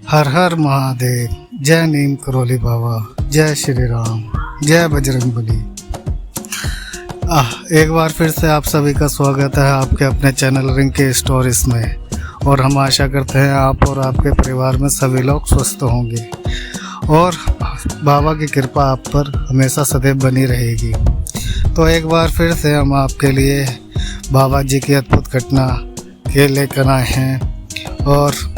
हर हर महादेव। जय नीम करोली बाबा, जय श्री राम, जय बजरंगबली। एक बार फिर से आप सभी का स्वागत है आपके अपने चैनल रिंग के स्टोरीज में। और हम आशा करते हैं आप और आपके परिवार में सभी लोग स्वस्थ होंगे और बाबा की कृपा आप पर हमेशा सदैव बनी रहेगी। तो एक बार फिर से हम आपके लिए बाबा जी की अद्भुत घटना के लेकर आए हैं और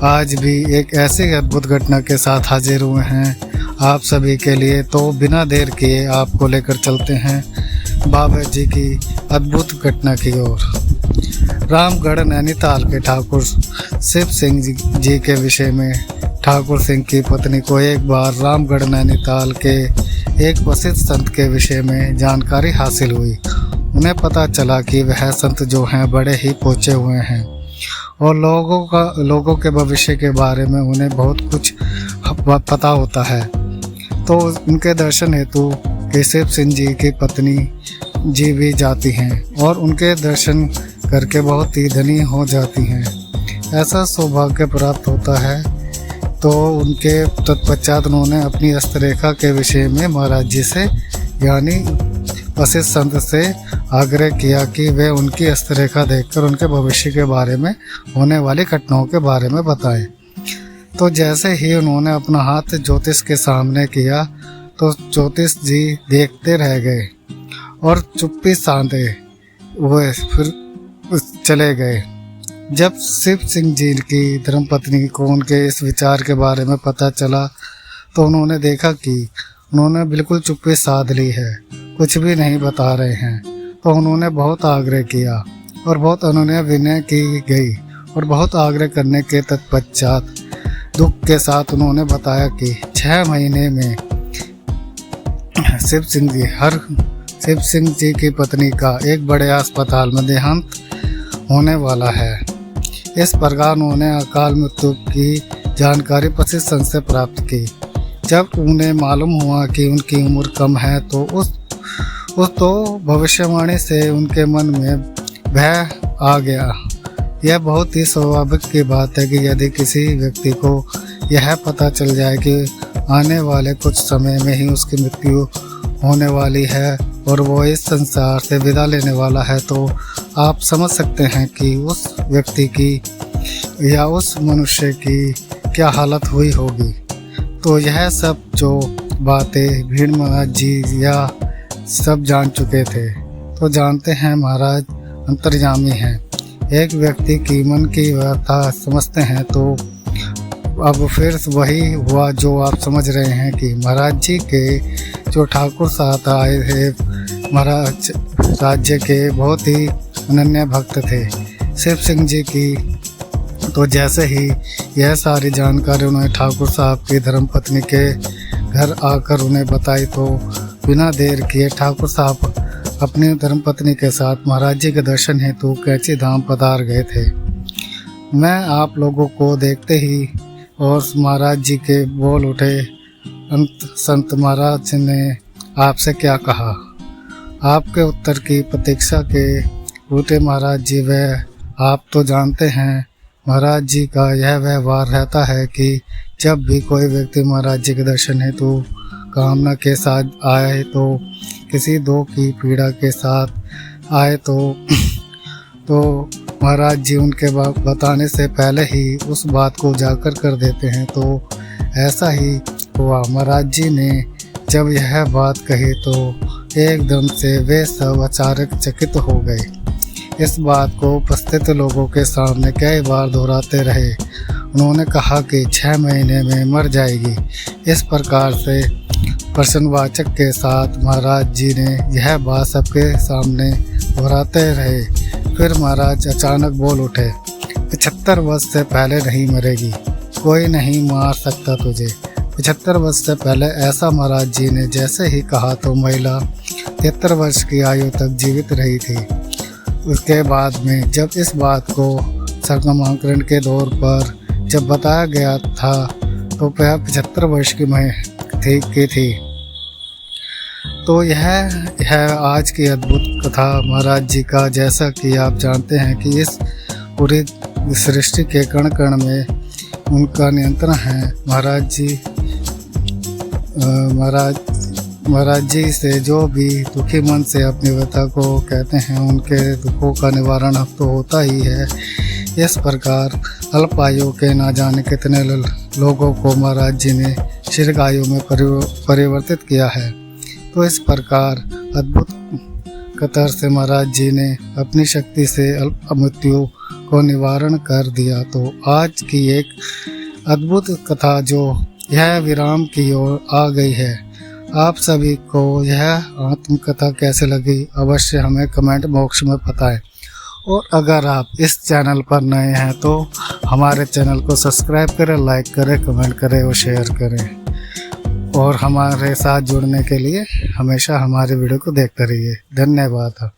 आज भी एक ऐसी अद्भुत घटना के साथ हाजिर हुए हैं आप सभी के लिए। तो बिना देर किए आपको लेकर चलते हैं बाबा जी की अद्भुत घटना की ओर। रामगढ़ नैनीताल के ठाकुर शिव सिंह जी के विषय में ठाकुर सिंह की पत्नी को एक बार रामगढ़ नैनीताल के एक प्रसिद्ध संत के विषय में जानकारी हासिल हुई। उन्हें पता चला कि वह संत जो हैं बड़े ही पहुँचे हुए हैं और लोगों के भविष्य के बारे में उन्हें बहुत कुछ पता होता है। तो उनके दर्शन हेतु शिव सिंह जी की पत्नी जी भी जाती हैं और उनके दर्शन करके बहुत ही धनी हो जाती हैं। ऐसा सौभाग्य प्राप्त होता है। तो उनके तत्पश्चात उन्होंने अपनी हस्तरेखा के विषय में महाराज जी से यानी प्रसिद्ध संत से आग्रह किया कि वे उनकी हस्तरेखा देखकर उनके भविष्य के बारे में होने वाली घटनाओं के बारे में बताएं। तो जैसे ही उन्होंने अपना हाथ ज्योतिष के सामने किया तो ज्योतिष जी देखते रह गए और चुप्पी साधे हुए फिर चले गए। जब शिव सिंह जी की धर्मपत्नी को उनके इस विचार के बारे में पता चला तो उन्होंने देखा कि उन्होंने बिल्कुल चुप्पी साध ली है, कुछ भी नहीं बता रहे हैं। तो उन्होंने बहुत आग्रह किया और बहुत अनुनय विनय की गई और बहुत आग्रह करने के तत्पश्चात दुख के साथ उन्होंने बताया कि 6 महीने में शिव सिंह जी की पत्नी का एक बड़े अस्पताल में देहांत होने वाला है। इस प्रकार उन्होंने अकाल मृत्यु की जानकारी प्रसिद्ध संत से प्राप्त की। जब उन्हें मालूम हुआ कि उनकी उम्र कम है तो उस भविष्यवाणी से उनके मन में भय आ गया। यह बहुत ही स्वाभाविक की बात है कि यदि किसी व्यक्ति को यह पता चल जाए कि आने वाले कुछ समय में ही उसकी मृत्यु होने वाली है और वो इस संसार से विदा लेने वाला है तो आप समझ सकते हैं कि उस व्यक्ति की या उस मनुष्य की क्या हालत हुई होगी। तो यह सब जो बातें भीड़ महाराज जी या सब जान चुके थे। तो जानते हैं महाराज अंतर्यामी हैं। एक व्यक्ति की मन की व्यथा समझते हैं। तो अब फिर वही हुआ जो आप समझ रहे हैं कि महाराज जी के जो ठाकुर साथ आए थे महाराज राज्य के बहुत ही अनन्य भक्त थे शिव सिंह जी की। तो जैसे ही यह सारी जानकारी उन्होंने ठाकुर साहब की धर्मपत्नी के घर आकर उन्हें बताई तो बिना देर किए ठाकुर साहब अपनी धर्मपत्नी के साथ महाराज जी के दर्शन हेतु कैंची धाम पधार गए थे। मैं आप लोगों को देखते ही और महाराज जी के बोल उठे, अंत संत महाराज ने आपसे क्या कहा? आपके उत्तर की प्रतीक्षा के उठे महाराज जी। वह आप तो जानते हैं महाराज जी का यह व्यवहार रहता है कि जब भी कोई व्यक्ति महाराज जी के दर्शन हेतु कामना के साथ आए तो किसी दो की पीड़ा के साथ आए तो महाराज जी उनके बताने से पहले ही उस बात को उजागर कर देते हैं। तो ऐसा ही हुआ। महाराज जी ने जब यह बात कही तो एकदम से वे सब अचानक चकित हो गए। इस बात को उपस्थित लोगों के सामने कई बार दोहराते रहे। उन्होंने कहा कि 6 महीने में मर जाएगी। इस प्रकार से प्रश्नवाचक के साथ महाराज जी ने यह बात सबके सामने दोहराते रहे। फिर महाराज अचानक बोल उठे, 75 वर्ष से पहले नहीं मरेगी, कोई नहीं मार सकता तुझे। 75 वर्ष से पहले ऐसा महाराज जी ने जैसे ही कहा तो महिला 73 वर्ष की आयु तक जीवित रही थी। उसके बाद में जब इस बात को सर्गमांकरण के दौर पर जब बताया गया था तो वह 75 वर्ष की थी। तो यह है आज की अद्भुत कथा महाराज जी का। जैसा कि आप जानते हैं कि इस पूरी सृष्टि के कण कण में उनका नियंत्रण है। महाराज जी से जो भी दुखी मन से अपनी व्यथा को कहते हैं, उनके दुखों का निवारण अब तो होता ही है। इस प्रकार अल्पायु के ना जाने कितने लोगों को महाराज जी ने शीर्घायु में परिवर्तित किया है। तो इस प्रकार अद्भुत कतर से महाराज जी ने अपनी शक्ति से अल्प मृत्यु को निवारण कर दिया। तो आज की एक अद्भुत कथा जो यह विराम की ओर आ गई है। आप सभी को यह आत्मकथा कैसे लगी अवश्य हमें कमेंट बॉक्स में बताएं। और अगर आप इस चैनल पर नए हैं तो हमारे चैनल को सब्सक्राइब करें, लाइक करें, कमेंट करें और शेयर करें। और हमारे साथ जुड़ने के लिए हमेशा हमारे वीडियो को देखते रहिए। धन्यवाद।